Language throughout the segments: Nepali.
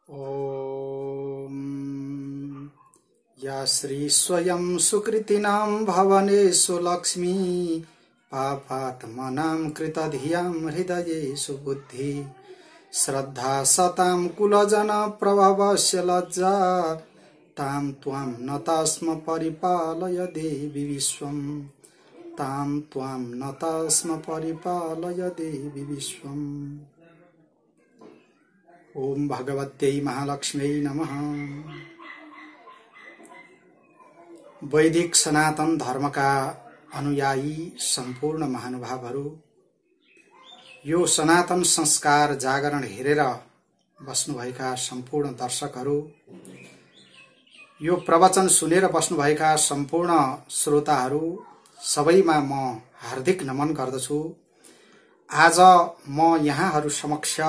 ॐ या श्री स्वयं सुकृतिनां भवनेषु लक्ष्मी पापात्मनां कृतधियां हृदयेषु बुद्धि श्रद्धा सतां कुलजन प्रभवस्य लज्जा तां त्वां नतास्म परिपालय देवी विश्वं तां त्वां नतास्म परिपालय देवी विश्वम्। ओम भगवत्यै महालक्ष्म्यै नमः। वैदिक सनातन धर्मका अनुयायी सम्पूर्ण महानुभावहरू, यो सनातन संस्कार जागरण हेरेर बस्नुभएका सम्पूर्ण दर्शकहरू, यो प्रवचन सुनेर बस्नुभएका सम्पूर्ण श्रोताहरू सबैमा म हार्दिक नमन गर्दछु। आज म यहाँहरू समक्ष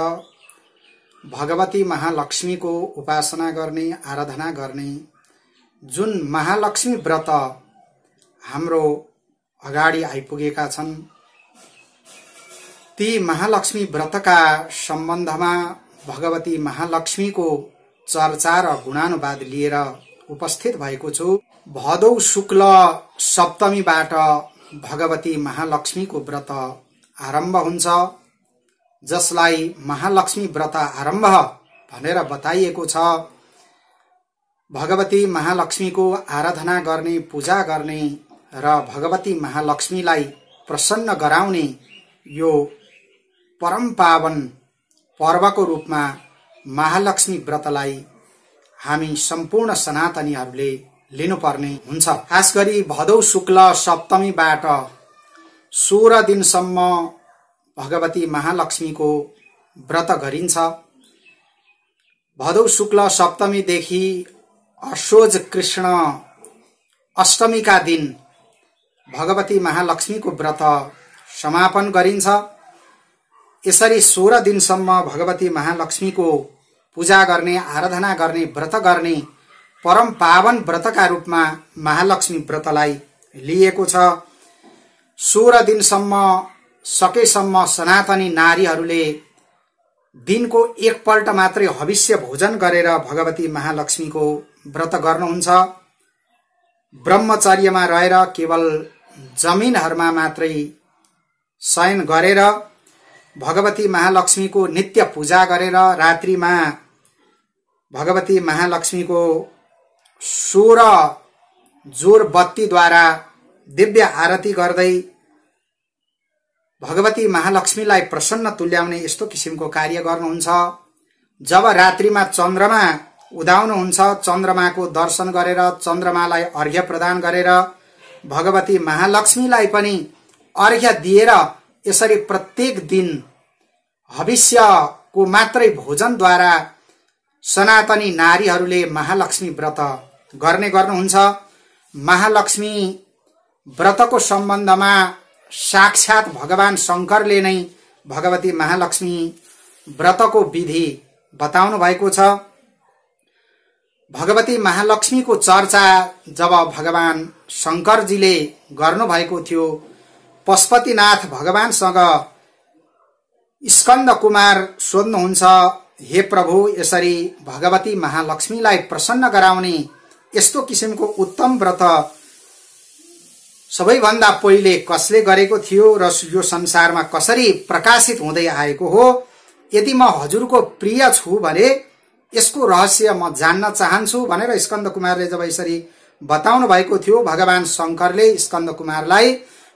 भगवती महालक्ष्मी को उपासना गर्ने, आराधना गर्ने जुन महालक्ष्मी व्रत हाम्रो अगाडि आइपुगेका छन्, ती महालक्ष्मी व्रतका सम्बन्धमा भगवती महालक्ष्मी को चर्चा र गुणानुवाद लिएर उपस्थित भएको छु। भदौ शुक्ल सप्तमीबाट भगवती महालक्ष्मी को व्रत आरम्भ हुन्छ, जसलाई महालक्ष्मी व्रत आरम्भ भनेर बताइएको छ। भगवती महालक्ष्मी को आराधना गर्ने, पूजा गर्ने र भगवती महालक्ष्मीलाई प्रसन्न गराउने यो परम पावन पर्वको रूपमा महालक्ष्मी व्रतलाई हामी सम्पूर्ण सनातनीहरूले लिनुपर्ने हुन्छ। खास गरी भदौ शुक्ल सप्तमीबाट 16 दिनसम्म भगवती महालक्ष्मी को व्रत गरिन्छ। भदौ शुक्ल सप्तमीदेखि असोज कृष्ण अष्टमी का दिन भगवती महालक्ष्मी को व्रत समापन गरिन्छ। यसरी 16 दिनसम्म भगवती महालक्ष्मी को पूजा गर्ने, आराधना गर्ने, व्रत गर्ने परम पावन व्रतका रूपमा महालक्ष्मी व्रतलाई लिएको छ। 16 दिनसम्म सकेसम्म सनातनी नारीहरूले दिनको एकपल्ट मात्रै हविष्य भोजन गरेर भगवती महालक्ष्मी को व्रत गर्नुहुन्छ। ब्रह्मचर्यमा रहेर केवल जमिनहरुमा मात्रै शयन गरेर भगवती महालक्ष्मी को नित्य पूजा गरेर रात्रिमा भगवती महालक्ष्मी को 16 जोर बत्तीद्वारा दिव्य आरती गर्दै भगवती महालक्ष्मीलाई प्रसन्न तुल्याउने यस्तो किसिमको कार्य गर्नुहुन्छ। जब रात्रिमा चन्द्रमा उदाउनुहुन्छ, चन्द्रमाको दर्शन गरेर चन्द्रमालाई अर्घ्य प्रदान गरेर भगवती महालक्ष्मीलाई पनि अर्घ्य दिएर यसरी प्रत्येक दिन हविष्यको मात्रै भोजनद्वारा सनातनी नारीहरूले महालक्ष्मी व्रत गर्ने गर्नुहुन्छ। महालक्ष्मी व्रतको सम्बन्धमा साक्षात भगवान शंकरले नै भगवती महालक्ष्मी व्रतको विधि बताउनु भएको छ। भगवती महालक्ष्मी को चर्चा जब भगवान शंकरजीले गर्नु भएको थियो, पशुपतिनाथ भगवानसँग स्कंद कुमार सोध्नुहुन्छ, हे प्रभु, यसरी भगवती महालक्ष्मीलाई प्रसन्न गराउने यस्तो किसिमको उत्तम व्रत सबैभन्दा पहिले कसले गरेको थियो र यो संसारमा कसरी प्रकाशित हुँदै आएको हो? यदि म हजुरको प्रिय छु भने यसको रहस्य म जान्न चाहन्छु भनेर स्कंद कुमारले जब यसरी बताउनु भएको थियो, भगवान शंकरले स्कंद कुमारलाई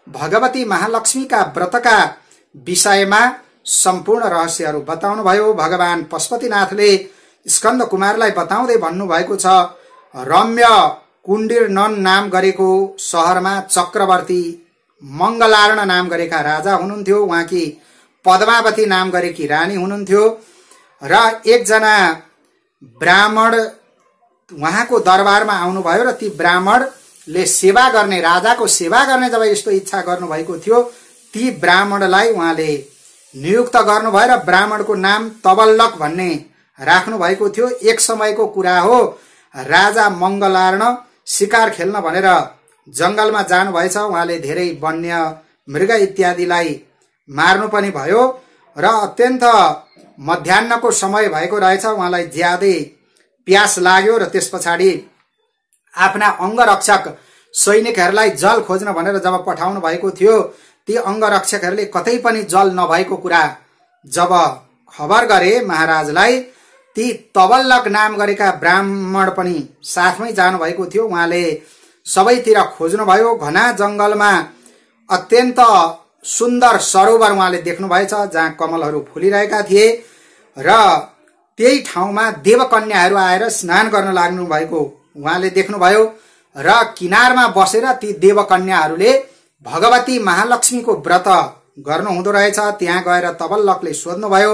भगवती महालक्ष्मीका व्रतका विषयमा सम्पूर्ण रहस्यहरू बताउनु भयो। भगवान पशुपतिनाथले स्कंद कुमारलाई बताउँदै भन्नु भएको छ, रम्य कुण्डिरनन नाम गरेको शहरमा चक्रवर्ती मंगलार्ण नाम गरेका राजा हुनुहुन्थ्यो। उहाँकी पद्मावती नाम गरेकी रानी हुनुहुन्थ्यो र एकजना ब्राह्मण उहाँको दरबारमा आउनुभयो र ती ब्राह्मणले सेवा गर्ने, राजाको सेवा गर्ने जब यस्तो इच्छा गर्नुभएको थियो, ती ब्राह्मणलाई उहाँले नियुक्त गर्नुभयो र ब्राह्मणको नाम तबल्लक भन्ने राख्नु भएको थियो। एक समयको कुरा हो, राजा मंगलार्ण शिकार खेल्न भनेर जंगलमा जानु भएछ। उहाँले धेरै वन्य मृग इत्यादिलाई मार्नु पनि भयो र अत्यन्त मध्याह्नको समय भएको रहेछ, उहाँलाई ज्यादै प्यास लाग्यो र त्यसपछि आफ्ना अंगरक्षक सैनिकहरूलाई जल खोज्न भनेर जब पठाउनु भएको थियो, ती अंगरक्षकहरूले कतै पनि जल नभएको कुरा जब खबर गरे महाराजलाई, ती तबल्लक नाम गरेका ब्राह्मण पनि साथमै जानु भएको थियो। उहाँले सबैतिर खोज्नुभयो। घना जंगलमा अत्यन्त सुन्दर सरोवर उहाँले देख्नु भएछ जहाँ कमलहरू फुलिरहेका थिए र त्यही ठाउँमा देवकन्याहरू आएर स्नान गर्न लाग्नु भएको उहाँले देख्नुभयो र किनारमा बसेर ती देवकन्याहरूले भगवती महालक्ष्मीको व्रत गर्नु हुँदो रहेछ। त्यहाँ गएर तबल्लकले सोध्नुभयो,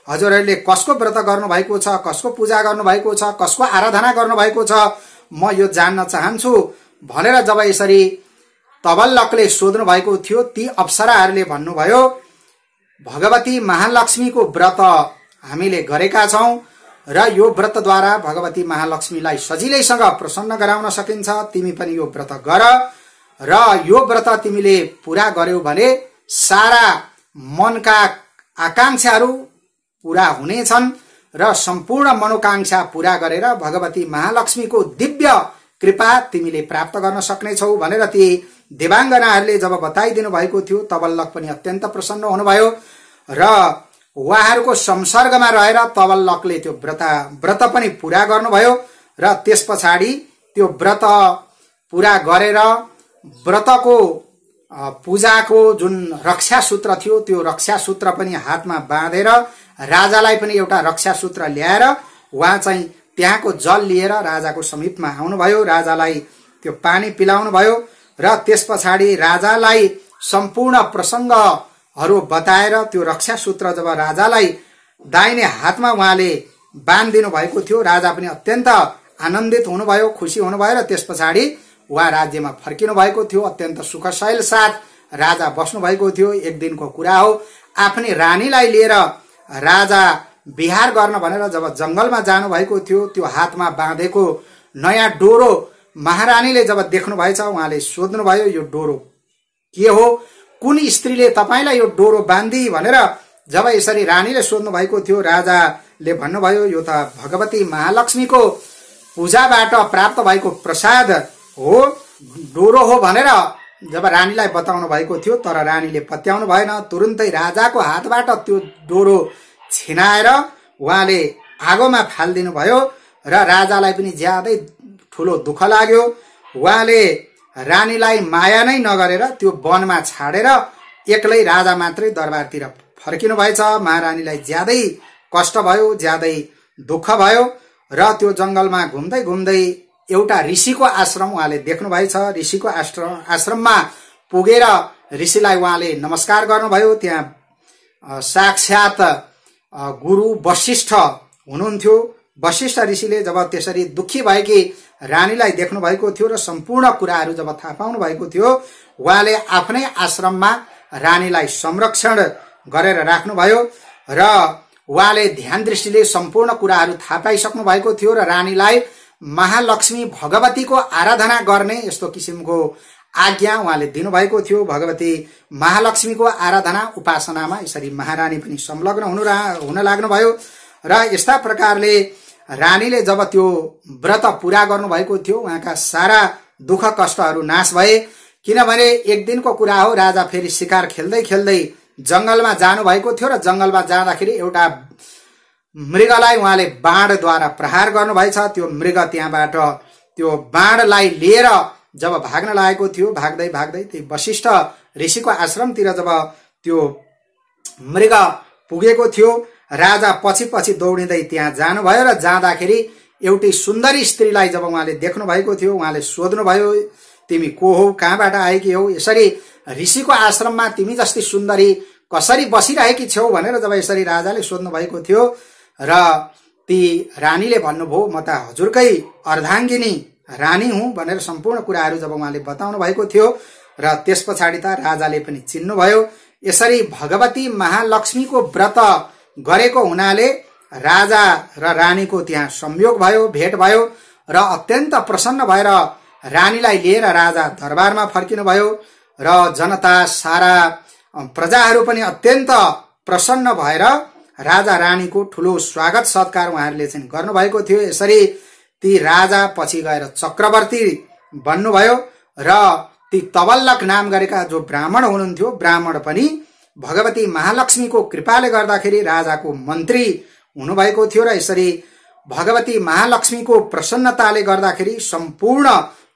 हजुरहरूले कसको व्रत गर्नु भएको छ, कसको पूजा गर्नु भएको छ, कसको आराधना गर्नु भएको छ, म यो जान्न चाहन्छु भनेर जब यसरी तबल्लकले सोध्नु भएको थियो, ती अप्सराहरूले भन्नुभयो, भगवती महालक्ष्मीको व्रत हामीले गरेका छौं र यो व्रतद्वारा भगवती महालक्ष्मीलाई सजिलैसँग प्रसन्न गराउन सकिन्छ। तिमी पनि यो व्रत गर र यो व्रत तिमीले पूरा गर्यौ भने सारा मनका आकांक्षाहरू पूरा हुनेछन् र सम्पूर्ण मनोकांक्षा पूरा गरेर भगवती महालक्ष्मीको दिव्य कृपा तिमीले प्राप्त गर्न सक्नेछौ भनेर ती देवाङ्गनाहरूले जब बताइदिनु भएको थियो, तबल्लक पनि अत्यन्त प्रसन्न हुनुभयो र उहाँहरूको संसर्गमा रहेर तबल्लकले त्यो व्रत पनि पूरा गर्नुभयो र त्यसपछि त्यो व्रत पूरा गरेर व्रतको पूजाको जुन रक्षा सूत्र थियो त्यो रक्षा सूत्र पनि हातमा बाँधेर राजालाई पनि एउटा रक्षा सूत्र ल्याएर उहाँ चाहिँ त्यहाँको जल लिएर राजाको समीपमा आउनुभयो। राजालाई त्यो पानी पिलाउनु भयो र त्यसपछि राजालाई सम्पूर्ण प्रसंगहरू बताएर त्यो रक्षा सूत्र जब राजालाई दाहिने हातमा उहाँले बाँधिदिनु भएको थियो, राजा पनि अत्यन्त आनन्दित हुनुभयो, खुसी हुनुभयो र त्यसपछि उहाँ राज्यमा फर्किनु भएको थियो। अत्यन्त सुखशैल साथ राजा बस्नु भएको थियो। एक दिनको कुरा हो, आफ्नै रानीलाई लिएर राजा बिहार गर्न भनेर जब जंगलमा जानु भएको थियो, त्यो हातमा बाँधेको नयाँ डोरो महारानीले जब देख्नु भएछ, उहाँले सोध्नु भयो, यो डोरो के हो, कुन स्त्रीले तपाईलाई यो डोरो बाँधी भनेर जब यसरी रानीले सोध्नु भएको थियो, राजाले भन्नुभयो, यो त भगवती महालक्ष्मीको पूजाबाट प्राप्त भएको प्रसाद हो, डोरो हो भनेर जब रानीलाई बताउनु भएको थियो। तर रानीले पत्याउनु भएन। तुरुन्तै राजाको हातबाट त्यो डोरो छिनाएर उहाँले आगोमा फाल्दिनु भयो र राजालाई पनि ज्यादै ठूलो दुःख लाग्यो। उहाँले रानीलाई माया नै नगरेर त्यो वनमा छाडेर एक्लै राजा मात्रै दरबारतिर फर्किनु भएछ। महारानीलाई ज्यादै कष्ट भयो, ज्यादै दुःख भयो र त्यो जंगलमा घुम्दै घुम्दै एउटा ऋषिको आश्रम उहाँले देख्नु भएछ। ऋषिको आश्रममा पुगेर ऋषिलाई उहाँले नमस्कार गर्नुभयो। त्यहाँ साक्षात गुरु वशिष्ठ हुनुहुन्थ्यो। वशिष्ठ ऋषिले जब त्यसरी दुखी भएकी रानीलाई देख्नु भएको थियो र सम्पूर्ण कुराहरू जब थाहा पाउनु भएको थियो, उहाँले आफ्नै आश्रममा रानीलाई संरक्षण गरेर राख्नुभयो र उहाँले ध्यान दृष्टिले सम्पूर्ण कुराहरू थाहा पाइसक्नु भएको थियो र रानीलाई महालक्ष्मी भगवतीको आराधना गर्ने यस्तो किसिमको आज्ञा उहाँले दिनुभएको थियो। भगवती महालक्ष्मीको आराधना उपासनामा यसरी महारानी पनि संलग्न हुन लाग्नुभयो र यस्ता प्रकारले रानीले जब त्यो व्रत पूरा गर्नुभएको थियो, उहाँका सारा दुःख कष्टहरू नाश भए। किनभने एक दिनको कुरा हो, राजा फेरि शिकार खेल्दै खेल्दै जंगलमा जानु भएको थियो र जंगलमा जाँदाखेरि एउटा मृगलाई उहाँले बाणद्वारा प्रहार गर्नुभएछ। त्यो मृग त्यहाँबाट त्यो बाणलाई लिएर जब भाग्न लागेको थियो, भाग्दै भाग्दै त्यही वशिष्ठ ऋषिको आश्रमतिर जब त्यो मृग पुगेको थियो, राजा पछि पछि दौडिँदै त्यहाँ जानुभयो र जाँदाखेरि एउटी सुन्दरी स्त्रीलाई जब उहाँले देख्नु भएको थियो, उहाँले सोध्नुभयो, तिमी को हौ, कहाँबाट आएकी हौ, यसरी ऋषिको आश्रममा तिमी जस्ती सुन्दरी कसरी बसिरहेकी छौ भनेर जब यसरी राजाले सोध्नु भएको थियो र ती रानीले भन्नुभयो, म त हजुरकै अर्धाङ्गिनी रानी हुँ भनेर सम्पूर्ण कुराहरू जब उहाँले बताउनु भएको थियो र त्यसपछि त राजाले पनि चिन्नुभयो। यसरी भगवती महालक्ष्मीको व्रत गरेको हुनाले राजा र रानीको त्यहाँ संयोग भयो, भेट भयो र अत्यन्त प्रसन्न भएर रानीलाई लिएर राजा दरबारमा फर्किनु भयो र जनता सारा प्रजाहरू पनि अत्यन्त प्रसन्न भएर राजा रानीको ठूलो स्वागत सत्कार उहाँहरूले चाहिँ गर्नुभएको थियो। यसरी ती राजा पछि गएर चक्रवर्ती बन्नुभयो र ती तबल्लक नाम गरेका जो ब्राह्मण हुनुहुन्थ्यो, ब्राह्मण पनि भगवती महालक्ष्मीको कृपाले गर्दाखेरि राजाको मन्त्री हुनुभएको थियो र यसरी भगवती महालक्ष्मीको प्रसन्नताले गर्दाखेरि सम्पूर्ण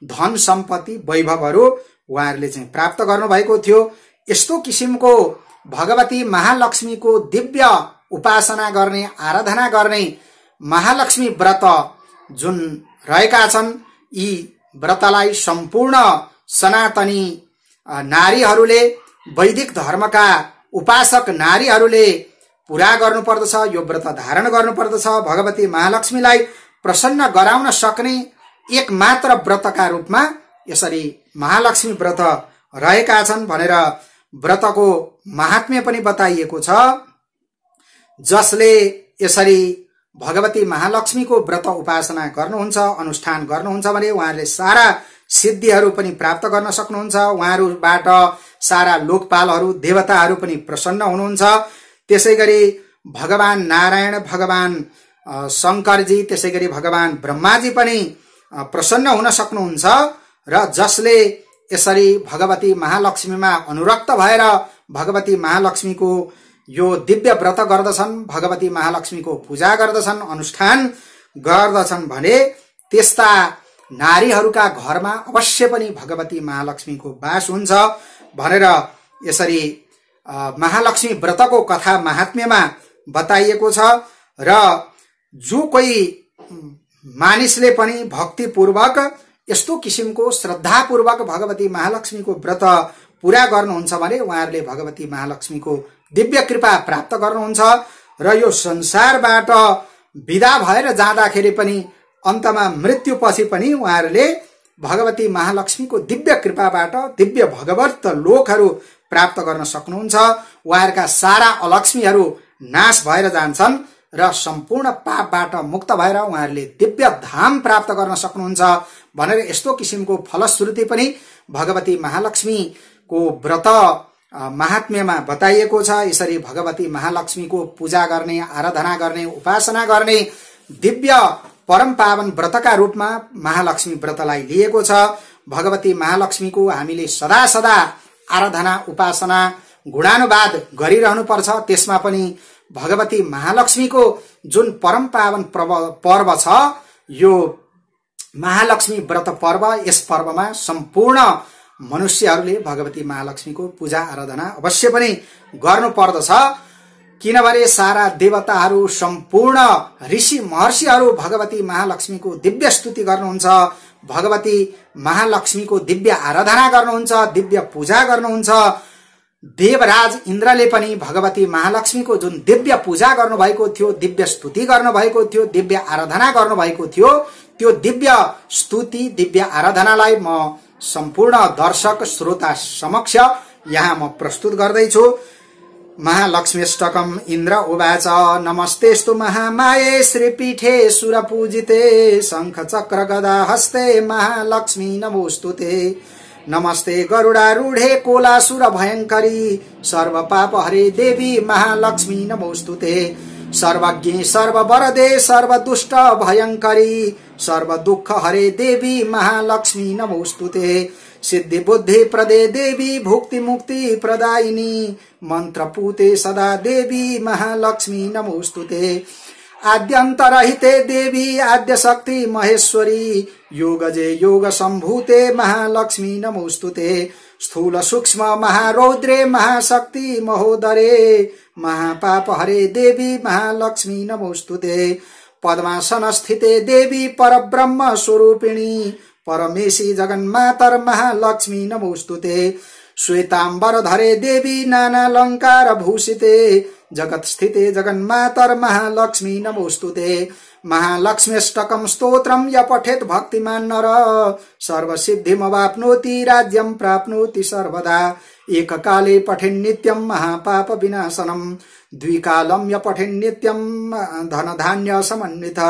धन सम्पत्ति वैभवहरू उहाँहरूले चाहिँ प्राप्त गर्नुभएको थियो। यस्तो किसिमको भगवती महालक्ष्मीको दिव्य उपासना गर्ने, आराधना गर्ने महालक्ष्मी व्रत जुन रहेका छन्, यी व्रतलाई सम्पूर्ण सनातनी नारीहरूले, वैदिक धर्मका उपासक नारीहरूले पूरा गर्नुपर्दछ। यो व्रत धारण गर्नुपर्दछ। भगवती महालक्ष्मीलाई प्रसन्न गराउन सक्ने एक मात्र व्रतका रूपमा यसरी महालक्ष्मी व्रत रहेका छन् भनेर व्रतको महात्म्य पनि बताइएको छ। जसले यसरी भगवती महालक्ष्मीको व्रत उपासना गर्नुहुन्छ, अनुष्ठान गर्नुहुन्छ भने उहाँहरूले सारा सिद्धिहरू पनि प्राप्त गर्न सक्नुहुन्छ। उहाँहरूबाट सारा लोकपालहरू, देवताहरू पनि प्रसन्न हुनुहुन्छ। त्यसैगरी भगवान नारायण, भगवान शंकरजी, त्यसैगरी भगवान ब्रह्माजी पनि प्रसन्न हुन सक्नुहुन्छ। र जसले यसरी भगवती महालक्ष्मीमा अनुरक्त भएर भगवती महालक्ष्मीको यो दिव्य व्रत गर्दछन्, भगवती महालक्ष्मीको पूजा गर्दछन्, अनुष्ठान गर्दछन् भने त्यस्ता नारीहरूका घरमा अवश्य पनि भगवती महालक्ष्मीको वास हुन्छ भनेर यसरी महालक्ष्मी व्रतको कथा महात्म्यमा बताइएको छ। र जो कोही मानिसले पनि भक्तिपूर्वक यस्तो किसिमको श्रद्धापूर्वक भगवती महालक्ष्मीको व्रत पूरा गर्नुहुन्छ भने उहाँहरूले भगवती महालक्ष्मीको दिव्य कृपा प्राप्त गर्नुहुन्छ। र यो संसारबाट विदा भएर जाँदाखेरि पनि अन्तमा मृत्युपछि पनि उहाँहरूले भगवती महालक्ष्मीको दिव्य कृपाबाट दिव्य भगवत लोकहरू प्राप्त गर्न सक्नुहुन्छ। उहाँहरूका सारा अलक्ष्मीहरू नाश भएर जान्छन् र सम्पूर्ण पापबाट मुक्त भएर उहाँहरूले दिव्य धाम प्राप्त गर्न सक्नुहुन्छ भनेर यस्तो किसिमको फलश्रुति पनि भगवती महालक्ष्मीको व्रत महात्म्यमा बताइएको छ। यसरी भगवती महालक्ष्मीको पूजा गर्ने, आराधना गर्ने, उपासना गर्ने दिव्य परम पावन व्रतका रूपमा महालक्ष्मी व्रतलाई लिएको छ। भगवती महालक्ष्मीको हामीले सदा सदा आराधना, उपासना, गुणानुवाद गरिरहनु पर्छ। त्यसमा पनि भगवती महालक्ष्मीको जुन परम पावन पर्व छ, यो महालक्ष्मी व्रत पर्व, यस पर्वमा सम्पूर्ण मनुष्यहरूले भगवती महालक्ष्मीको पूजा आराधना अवश्य पनि गर्नु पर्दछ। किनभने सारा देवताहरू, सम्पूर्ण ऋषि महर्षिहरू भगवती महालक्ष्मीको दिव्य स्तुति गर्नुहुन्छ, भगवती महालक्ष्मीको दिव्य आराधना गर्नुहुन्छ, दिव्य पूजा गर्नुहुन्छ। देवराज इन्द्रले पनि भगवती महालक्ष्मीको जुन दिव्य पूजा गर्नुभएको थियो, दिव्य स्तुति गर्नुभएको थियो, दिव्य आराधना गर्नुभएको थियो, त्यो दिव्य स्तुति, दिव्य आराधनालाई म सम्पूर्ण दर्शक श्रोता समक्ष यहाँ म प्रस्तुत गर्दैछु। महालक्ष्मीष्टकम् इन्द्र उवाच नमस्तेस्तु महामाये श्रीपीठे सुरपूजिते शंख चक्र गदा हस्ते महालक्ष्मी नमोस्तुते। नमस्ते गरुडारूढे कोलासुर भयंकरी सर्व पाप हरे देवी महालक्ष्मी नमोस्तुते। सर्वज्ञे सर्ववरदे सर्वदुष्ट भयंकरी सर्व दुःख हरे देवी महालक्ष्मी नमोस्तुते। सिद्धि बुद्धि प्रदे देवी भुक्ति मुक्ति प्रदायिनी मंत्रपूते सदा देवी महालक्ष्मी नमोस्तुते। आद्यंतरहिते देवी आद्य शक्ति महेश्वरी योगजे योग संभूते महालक्ष्मी नमोस्तुते। स्थूल सूक्ष्म महारौद्रे महाशक्ति महोदरे महापाप हरे देवी महालक्ष्मी नमोस्तुते। पद्मासन स्थिते देवी परब्रह्म स्वरूपिणी परमेशी जगन्मातर महालक्ष्मी नमोस्तुते। श्वेतांबर धरे देवी नानालंकार भूषिते जगत स्थिते जगन्मातर महालक्ष्मी नमोस्तुते। महालक्ष्मीष्टकम् स्तोत्रम् य पठेत् भक्तिमान् नर सर्वसिद्धिमवाप्नोति राज्यं प्राप्नोति सर्वदा। एककाले पठेन्नित्यं महापाप विनाशनम् द्विकालं य पठेन्नित्यं धनधान्य समन्वित।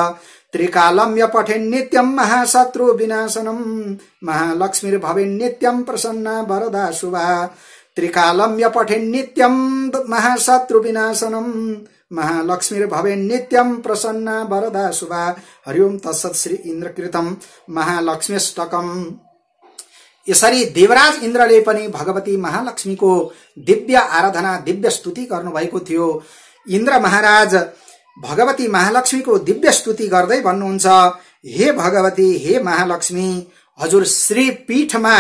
त्रिकालं य पठेन्नित्यं महाशत्रु विनाशनम् महालक्ष्मीर्भवेन्नित्यं प्रसन्ना वरदा शुभा। त्रिकालम्य पठे नित्यं महाशत्रु विनाशनम महालक्ष्मीर्भवे नित्यं प्रसन्ना वरदा शुभा। हरि ओम तत्सत्। श्री इन्द्रकृतम महालक्ष्म्यष्टकम। यसरी देवराज इन्द्रले पनि भगवती महालक्ष्मीको दिव्य आराधना दिव्य स्तुति गर्नुभएको थियो। इन्द्र महाराज भगवती महालक्ष्मीको दिव्य स्तुति गर्दै भन्नुहुन्छ, हे भगवती, हे महालक्ष्मी, हजुर श्री पीठमा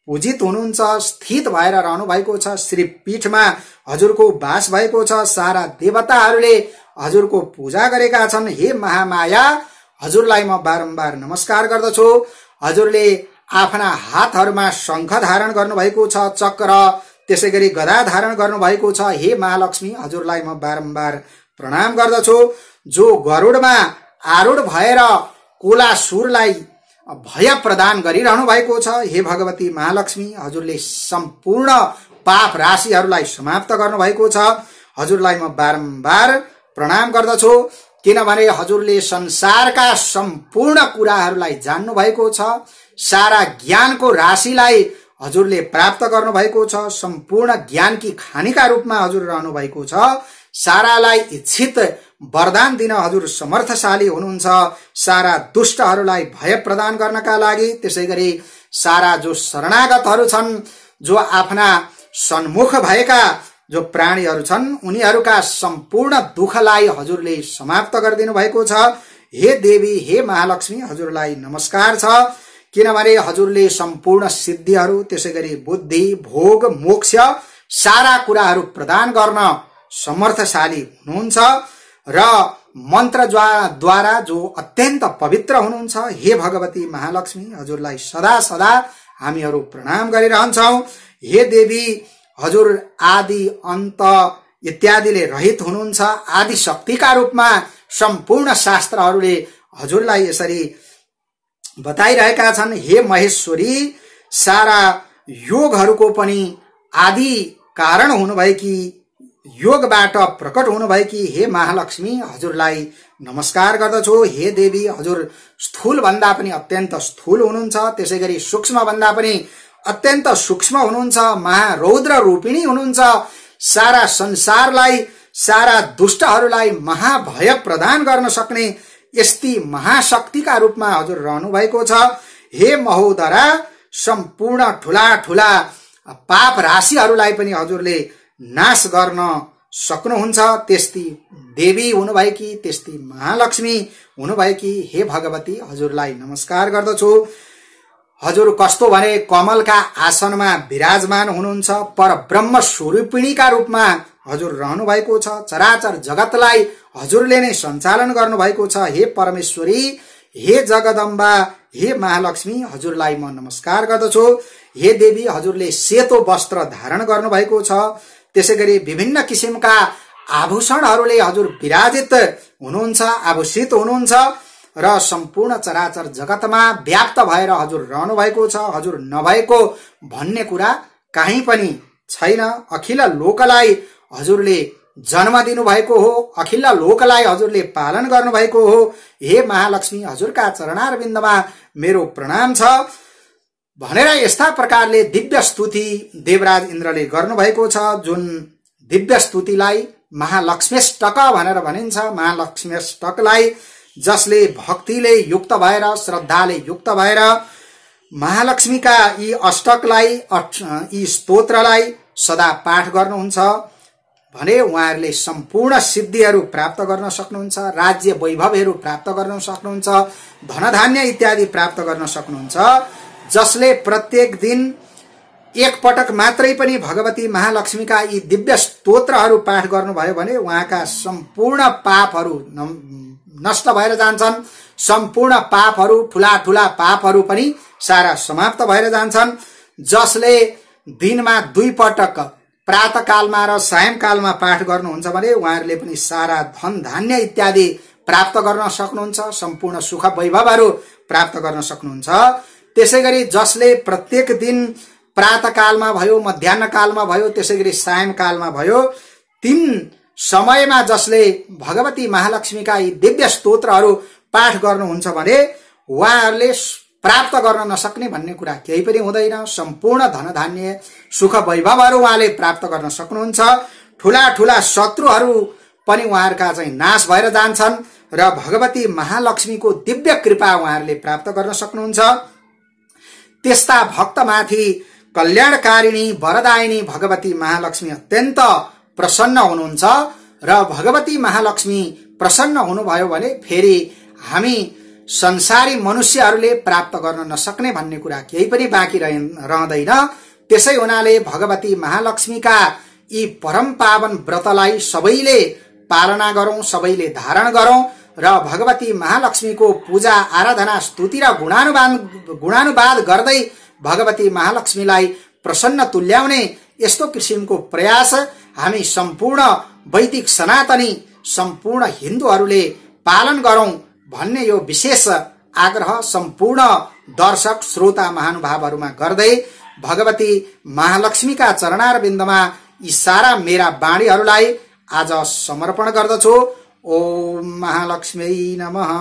पूजित हुनुहुन्छ, स्थित भएर रहनु भएको छ। श्री पीठमा हजुरको वास भएको छ। सारा देवताहरूले हजुरको पूजा गरेका छन्। हे महामाया, हजुरलाई म बारम्बार नमस्कार गर्दछु। हजुरले आफ्ना हातहरूमा शंख धारण गर्नुभएको छ, चक्र, त्यसैगरी गदा धारण गर्नुभएको छ। हे महालक्ष्मी, हजुरलाई म बारम्बार प्रणाम गर्दछु। जो गरुडमा आरूढ भएर कोलासुरलाई भय प्रदान गरिरहनु भएको छ, हे भगवती महालक्ष्मी, हजुरले सम्पूर्ण पाप राशिहरूलाई समाप्त गर्नुभएको छ। हजुरलाई म बारम्बार प्रणाम गर्दछु, किनभने हजुरले संसारका सम्पूर्ण कुराहरूलाई जान्नु भएको छ। सारा ज्ञानको राशिलाई हजुरले प्राप्त गर्नु भएको छ। सम्पूर्ण ज्ञानकी खानीका रूपमा हजुर रहनु भएको छ। सारालाई इच्छित वरदान दिन हजुर समर्थशाली हुनुहुन्छ। सारा दुष्टहरूलाई भय प्रदान गर्नका लागि, त्यसैगरी सारा जो शरणागतहरू छन्, जो आफ्ना सन्मुख भएका जो प्राणीहरू छन्, उनीहरूका सम्पूर्ण दुःखलाई हजुरले समाप्त गरिदिनु भएको छ। हे देवी, हे महालक्ष्मी, हजुरलाई नमस्कार छ, किनभने हजुरले सम्पूर्ण सिद्धिहरू, त्यसैगरी बुद्धि, भोग, मोक्ष सारा कुराहरू प्रदान गर्न समर्थशाली हुनुहुन्छ र मन्त्रद्वारा जो अत्यन्त पवित्र हुनुहुन्छ। हे भगवती महालक्ष्मी, हजुरलाई सदा सदा हामीहरू प्रणाम गरिरहन्छौं। हे देवी, हजुर आदि अन्त इत्यादिले रहित हुनुहुन्छ। आदि शक्तिका रूपमा सम्पूर्ण शास्त्रहरूले हजुरलाई यसरी बताइरहेका छन्। हे महेश्वरी, सारा योगहरूको पनि आदि कारण हुनुभएकी, योगबाट प्रकट हुनुभएकी हे महालक्ष्मी, हजुरलाई नमस्कार गर्दछु। हे देवी, हजुर स्थूल भन्दा पनि अत्यन्त स्थूल हुनुहुन्छ, त्यसैगरी सूक्ष्म भन्दा पनि अत्यन्त सूक्ष्म हुनुहुन्छ। महारौद्र रूपिणी हुनुहुन्छ। सारा संसारलाई, सारा दुष्टहरूलाई महाभय प्रदान गर्न सक्ने यस्ती महाशक्तिका रूपमा हजुर रहनु भएको छ। हे महोदरा, सम्पूर्ण ठूला ठूला पाप राशिहरूलाई पनि हजुरले नाश गर्न सक्नुहुन्छ। त्यस्ती देवी हुनुभएकी, त्यस्ती महालक्ष्मी हुनुभएकी हे भगवती, हजुरलाई नमस्कार गर्दछु। हजुर कस्तो भने कमलका आसनमा विराजमान हुनुहुन्छ। परब्रह्म स्वरूपिणीका रूपमा हजुर रहनु भएको छ। चराचर जगतलाई हजुरले नै सञ्चालन गर्नु भएको छ। हे परमेश्वरी, हे जगदम्बा, हे महालक्ष्मी, हजुरलाई म नमस्कार गर्दछु। हे देवी, हजुरले सेतो वस्त्र धारण गर्नु भएको छ। त्यसैगरी विभिन्न किसिमका आभूषणहरूले हजुर विराजित हुनुहुन्छ, आभूषित हुनुहुन्छ र सम्पूर्ण चराचर जगतमा व्याप्त भएर हजुर रहनु भएको छ। हजुर नभएको भन्ने कुरा कहीँ पनि छैन। अखिल लोकलाई हजुरले जन्म दिनु भएको हो, अखिल लोकलाई हजुरले पालन गर्नु भएको हो। हे महालक्ष्मी, हजुरका चरणारविन्दमा मेरो प्रणाम छ भनेर यस्ता प्रकारले दिव्य स्तुति देवराज इन्द्रले गर्नुभएको छ। जुन दिव्य स्तुतिलाई महालक्ष्म्यष्टक भनेर भनिन्छ। महालक्ष्म्यष्टकलाई जसले भक्तिले युक्त भएर, श्रद्धाले युक्त भएर महालक्ष्मीका यी अष्टकलाई, यी स्तोत्रलाई सदा पाठ गर्नुहुन्छ भने उहाँहरूले सम्पूर्ण सिद्धिहरू प्राप्त गर्न सक्नुहुन्छ। राज्य वैभवहरू प्राप्त गर्न सक्नुहुन्छ। धनधान्य इत्यादि प्राप्त गर्न सक्नुहुन्छ। जसले प्रत्येक दिन एक पटक मात्रै पनि भगवती महालक्ष्मीका यी दिव्य स्तोत्रहरू पाठ गर्नुभयो भने उहाँका सम्पूर्ण पापहरू नष्ट भएर जान्छन्। सम्पूर्ण पापहरू, ठूला ठूला पापहरू पनि सारा समाप्त भएर जान्छन्। जसले दिनमा 2 पटक प्रातःकालमा र सायंकालमा पाठ गर्नुहुन्छ भने उहाँहरूले पनि सारा धन धान्य इत्यादि प्राप्त गर्न सक्नुहुन्छ। सम्पूर्ण सुख वैभवहरू प्राप्त गर्न सक्नुहुन्छ। त्यसैगरी जसले प्रत्येक दिन प्रातःकालमा भयो, मध्याह्नकालमा भयो, त्यसैगरी सायंकालमा भयो, 3 समयमा जसले भगवती महालक्ष्मीका यी दिव्य स्तोत्रहरू पाठ गर्नुहुन्छ भने उहाँहरूले प्राप्त गर्न नसक्ने भन्ने कुरा केही पनि हुँदैन। सम्पूर्ण धनधान्य सुख वैभवहरू उहाँले प्राप्त गर्न सक्नुहुन्छ। ठूला ठूला शत्रुहरू पनि उहाँहरूका चाहिँ नाश भएर जान्छन् र भगवती महालक्ष्मीको दिव्य कृपा उहाँहरूले प्राप्त गर्न सक्नुहुन्छ। त्यस्ता भक्तमाथि कल्याणकारिणी वरदायिनी भगवती महालक्ष्मी अत्यन्त प्रसन्न हुनुहुन्छ र भगवती महालक्ष्मी प्रसन्न हुनुभयो भने फेरि हामी संसारी मनुष्यहरूले प्राप्त गर्न नसक्ने भन्ने कुरा केही पनि बाँकी रहँदैन। त्यसै हुनाले भगवती महालक्ष्मीका यी परम पावन व्रतलाई सबैले पालना गरौं, सबैले धारण गरौं र भगवती महालक्ष्मीको पूजा आराधना स्तुति र गुणानुवाद गर्दै भगवती महालक्ष्मीलाई प्रसन्न तुल्याउने यस्तो किसिमको प्रयास हामी सम्पूर्ण वैदिक सनातनी सम्पूर्ण हिन्दूहरूले पालन गरौं भन्ने यो विशेष आग्रह सम्पूर्ण दर्शक श्रोता महानुभावहरूमा गर्दै भगवती महालक्ष्मीका चरणारविन्दमा यी सारा मेरा बाणीहरूलाई आज समर्पण गर्दछु। ओम महालक्ष्मी नमः।